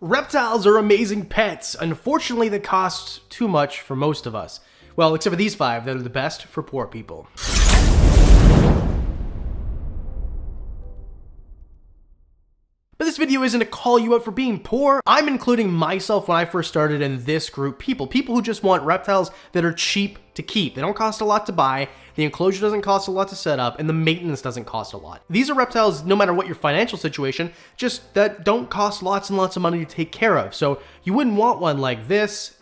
Reptiles are amazing pets. Unfortunately, they cost too much for most of us. Well, except for these 5 that are the best for poor people. But this video isn't to call you out for being poor. I'm including myself when I first started in this group. People who just want reptiles that are cheap to keep. They don't cost a lot to buy, the enclosure doesn't cost a lot to set up, and the maintenance doesn't cost a lot. These are reptiles, no matter what your financial situation, just that don't cost lots and lots of money to take care of. So you wouldn't want one like this,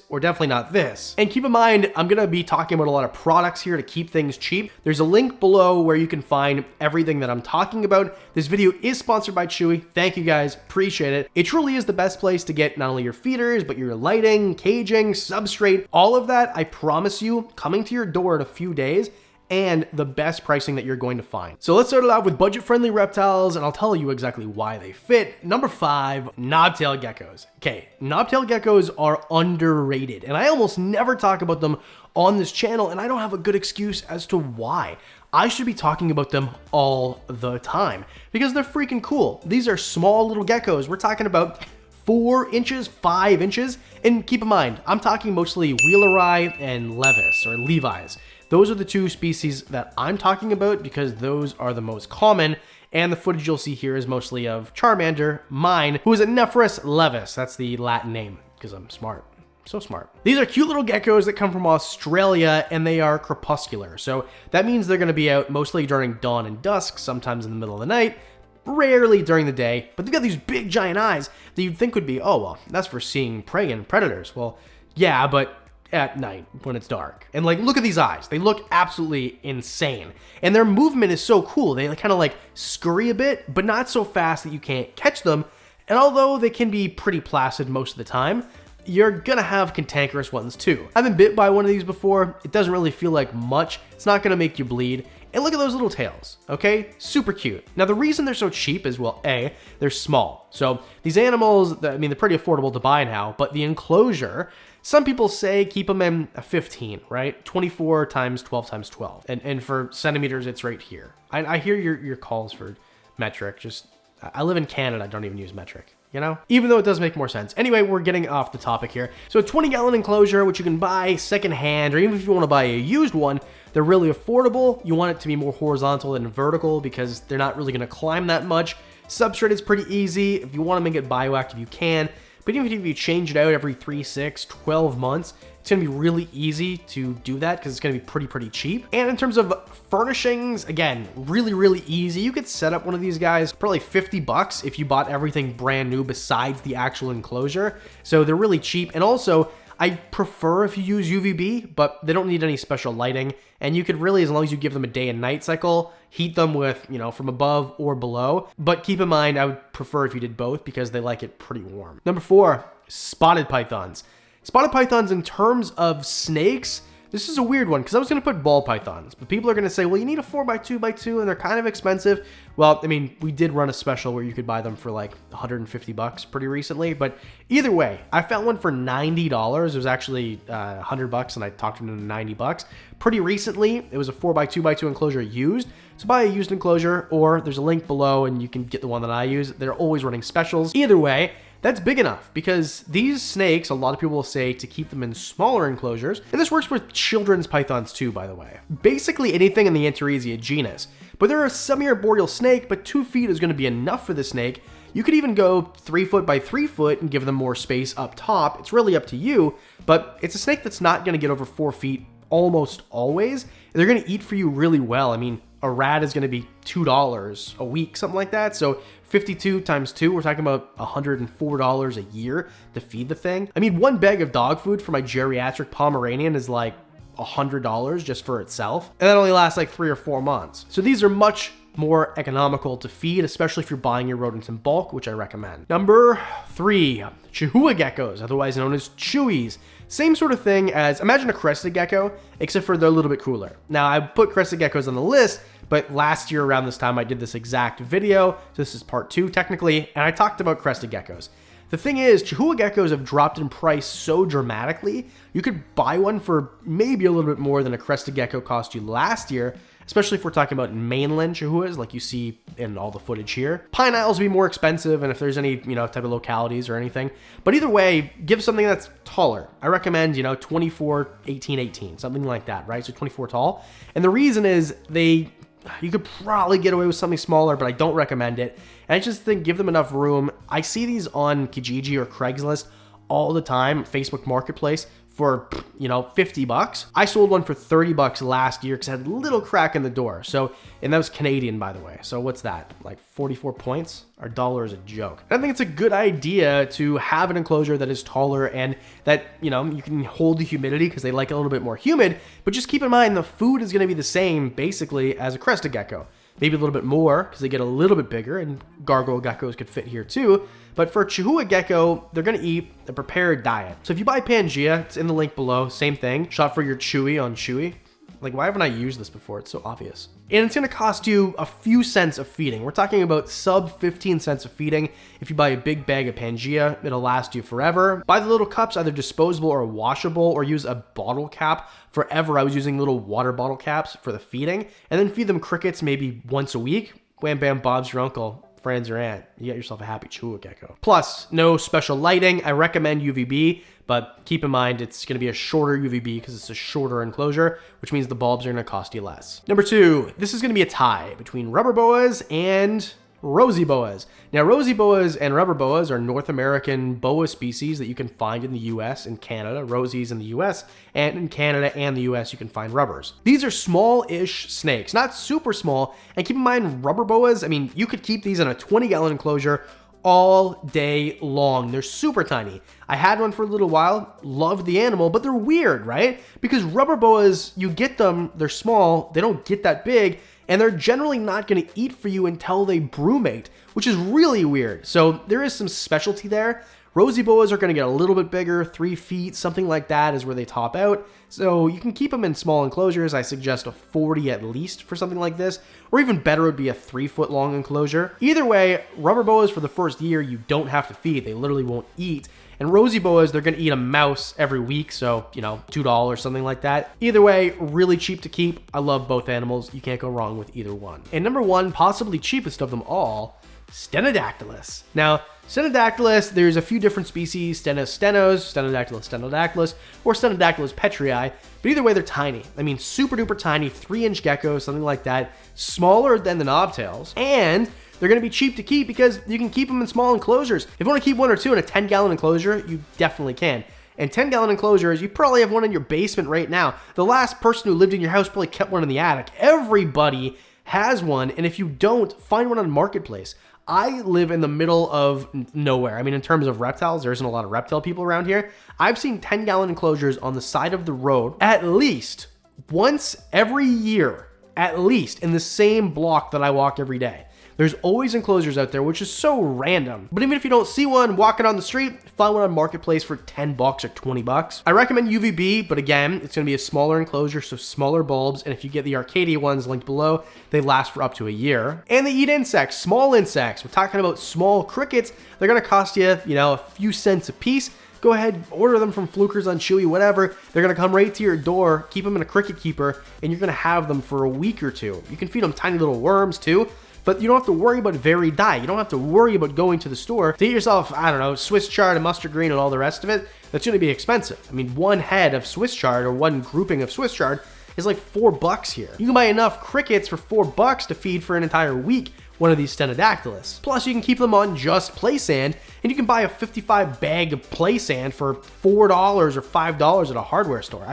or definitely not this. And keep in mind, I'm gonna be talking about a lot of products here to keep things cheap. There's a link below where you can find everything that I'm talking about. This video is sponsored by Chewy. Thank you guys, appreciate it. It truly is the best place to get not only your feeders, but your lighting, caging, substrate, all of that, I promise you, coming to your door in a few days, and the best pricing that you're going to find. So let's start it off with budget-friendly reptiles, and I'll tell you exactly why they fit. Number 5, knobtail geckos. Okay, knobtail geckos are underrated, and I almost never talk about them on this channel, and I don't have a good excuse as to why. I should be talking about them all the time, because they're freaking cool. These are small little geckos. We're talking about 4 inches, 5 inches, and keep in mind, I'm talking mostly Wheeleri and Levis, or Levi's. Those are the 2 species that I'm talking about because those are the most common, and the footage you'll see here is mostly of Charmander, mine, who is a Nephris levis. That's the Latin name, because I'm smart. So smart. These are cute little geckos that come from Australia, and they are crepuscular. So that means they're gonna be out mostly during dawn and dusk, sometimes in the middle of the night, rarely during the day, but they've got these big giant eyes that you'd think would be, oh, well, that's for seeing prey and predators. Well, yeah, but at night when it's dark. And like, look at these eyes. They look absolutely insane. And their movement is so cool. They kind of like scurry a bit, but not so fast that you can't catch them. And although they can be pretty placid most of the time, you're gonna have cantankerous ones too. I've been bit by one of these before. It doesn't really feel like much. It's not gonna make you bleed. And look at those little tails, okay? Super cute. Now, the reason they're so cheap is, well, A, they're small. So these animals, I mean, they're pretty affordable to buy now, but the enclosure, some people say keep them in a 15, right? 24 times 12 times 12. And for centimeters, it's right here. I hear your calls for metric. Just, I live in Canada, I don't even use metric. You know? Even though it does make more sense. Anyway, we're getting off the topic here. So a 20-gallon enclosure, which you can buy secondhand, or even if you want to buy a used one, they're really affordable. You want it to be more horizontal than vertical because they're not really going to climb that much. Substrate is pretty easy. If you want to make it bioactive, you can. But even if you change it out every 3, 6, 12 months, it's going to be really easy to do that because it's going to be pretty cheap. And in terms of furnishings, again, really easy. You could set up one of these guys probably 50 bucks if you bought everything brand new besides the actual enclosure. So they're really cheap. And also, I prefer if you use UVB, but they don't need any special lighting. And you could really, as long as you give them a day and night cycle, heat them with, you know, from above or below. But keep in mind, I would prefer if you did both because they like it pretty warm. Number 4, spotted pythons. Spotted pythons in terms of snakes, this is a weird one because I was going to put ball pythons, but people are going to say, well, you need a 4x2x2 and they're kind of expensive. Well, I mean, we did run a special where you could buy them for like 150 bucks pretty recently, but either way, I found one for $90. It was actually 100 bucks and I talked them into 90 bucks. Pretty recently, it was a 4x2x2 enclosure used. So buy a used enclosure, or there's a link below and you can get the one that I use. They're always running specials. Either way, that's big enough because these snakes, a lot of people will say to keep them in smaller enclosures, and this works with children's pythons too, by the way. Basically anything in the Antaresia genus, but they're a semi-arboreal snake, but 2 feet is going to be enough for the snake. You could even go 3 foot by 3 foot and give them more space up top. It's really up to you, but it's a snake that's not going to get over 4 feet almost always. And they're going to eat for you really well. I mean, a rat is going to be $2 a week, something like that. So 52 times 2, we're talking about $104 a year to feed the thing. I mean, one bag of dog food for my geriatric Pomeranian is like $100 just for itself. And that only lasts like 3 or 4 months. So these are much more economical to feed, especially if you're buying your rodents in bulk, which I recommend. Number 3, Chahua geckos, otherwise known as chewies. Same sort of thing as, imagine a crested gecko, except for they're a little bit cooler. Now, I put crested geckos on the list, but last year around this time, I did this exact video. So this is part 2 technically, and I talked about crested geckos. The thing is, Chahua geckos have dropped in price so dramatically, you could buy one for maybe a little bit more than a crested gecko cost you last year. especially if we're talking about mainland Chahuas like you see in all the footage here. Pine Isles would be more expensive, and if there's any, type of localities or anything. But either way, give something that's taller. I recommend, 24, 18, 18, something like that, right? So 24 tall. And the reason is you could probably get away with something smaller, but I don't recommend it. And I just think give them enough room. I see these on Kijiji or Craigslist all the time, Facebook Marketplace, for, $50. I sold one for $30 last year because it had a little crack in the door. So, and that was Canadian, by the way. So what's that? Like 44 points? Our dollar is a joke. And I think it's a good idea to have an enclosure that is taller and that, you can hold the humidity because they like it a little bit more humid. But just keep in mind the food is going to be the same basically as a crested gecko. Maybe a little bit more because they get a little bit bigger, and gargoyle geckos could fit here too. But for Chahua Gecko, they're going to eat a prepared diet. So if you buy Pangea, it's in the link below, same thing. Shot for your Chewy on Chewy. Like, why haven't I used this before? It's so obvious. And it's going to cost you a few cents of feeding. We're talking about sub 15 cents of feeding. If you buy a big bag of Pangea, it'll last you forever. Buy the little cups, either disposable or washable, or use a bottle cap. Forever, I was using little water bottle caps for the feeding, and then feed them crickets maybe once a week. Wham bam, Bob's your uncle. Friends or aunt, you get yourself a happy Chahua Gecko. Plus, no special lighting. I recommend UVB, but keep in mind it's going to be a shorter UVB because it's a shorter enclosure, which means the bulbs are going to cost you less. Number 2, this is going to be a tie between rubber boas and rosy boas. Now, rosy boas and rubber boas are North American boa species that you can find in the US and Canada. Rosies in the US, and in Canada and the US you can find rubbers. These are small-ish snakes, not super small. And keep in mind, rubber boas, you could keep these in a 20-gallon enclosure all day long. They're super tiny. I had one for a little while, loved the animal, but they're weird, right? Because rubber boas, you get them, they're small, they don't get that big, and they're generally not going to eat for you until they brumate, which is really weird. So there is some specialty there. Rosy boas are going to get a little bit bigger, 3 feet, something like that is where they top out. So you can keep them in small enclosures. I suggest a 40 at least for something like this, or even better would be a 3-foot long enclosure. Either way, rubber boas for the first year, you don't have to feed. They literally won't eat. And rosy boas, they're going to eat a mouse every week, so, $2, something like that. Either way, really cheap to keep. I love both animals. You can't go wrong with either one. And number 1, possibly cheapest of them all, Stenodactylus. Now, Stenodactylus, there's a few different species, Stenodactylus, or Stenodactylus petrii, but either way, they're tiny. Super duper tiny, 3-inch geckos, something like that, smaller than the knobtails, and they're going to be cheap to keep because you can keep them in small enclosures. If you want to keep 1 or 2 in a 10-gallon enclosure, you definitely can. And 10-gallon enclosures, you probably have one in your basement right now. The last person who lived in your house probably kept one in the attic. Everybody has one, and if you don't, find one on Marketplace. I live in the middle of nowhere. In terms of reptiles, there isn't a lot of reptile people around here. I've seen 10-gallon enclosures on the side of the road at least once every year, at least in the same block that I walk every day. There's always enclosures out there, which is so random. But even if you don't see one walking on the street, find one on Marketplace for $10 or $20. I recommend UVB, but again, it's going to be a smaller enclosure, so smaller bulbs. And if you get the Arcadia ones linked below, they last for up to a year. And they eat insects, small insects. We're talking about small crickets. They're going to cost you, a few cents a piece. Go ahead, order them from Flukers on Chewy, whatever. They're going to come right to your door, keep them in a cricket keeper, and you're going to have them for a week or 2. You can feed them tiny little worms too. But you don't have to worry about varied diet. You don't have to worry about going to the store to eat yourself, Swiss chard and mustard green and all the rest of it. That's going to be expensive. One head of Swiss chard or one grouping of Swiss chard is like $4 here. You can buy enough crickets for $4 to feed for an entire week one of these Stenodactylus. Plus, you can keep them on just play sand, and you can buy a 55 bag of play sand for $4 or $5 at a hardware store.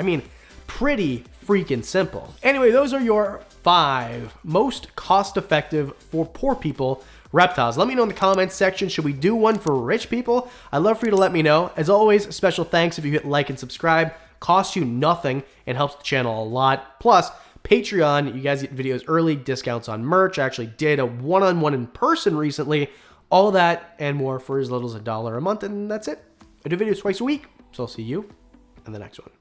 Pretty freaking simple. Anyway, those are your 5 most cost-effective for poor people reptiles. Let me know in the comments section, should we do one for rich people? I'd love for you to let me know. As always, special thanks if you hit like and subscribe. Costs you nothing and helps the channel a lot. Plus, Patreon, you guys get videos early, discounts on merch. I actually did a one-on-one in person recently. All that and more for as little as $1 a month, and that's it. I do videos twice a week, so I'll see you in the next one.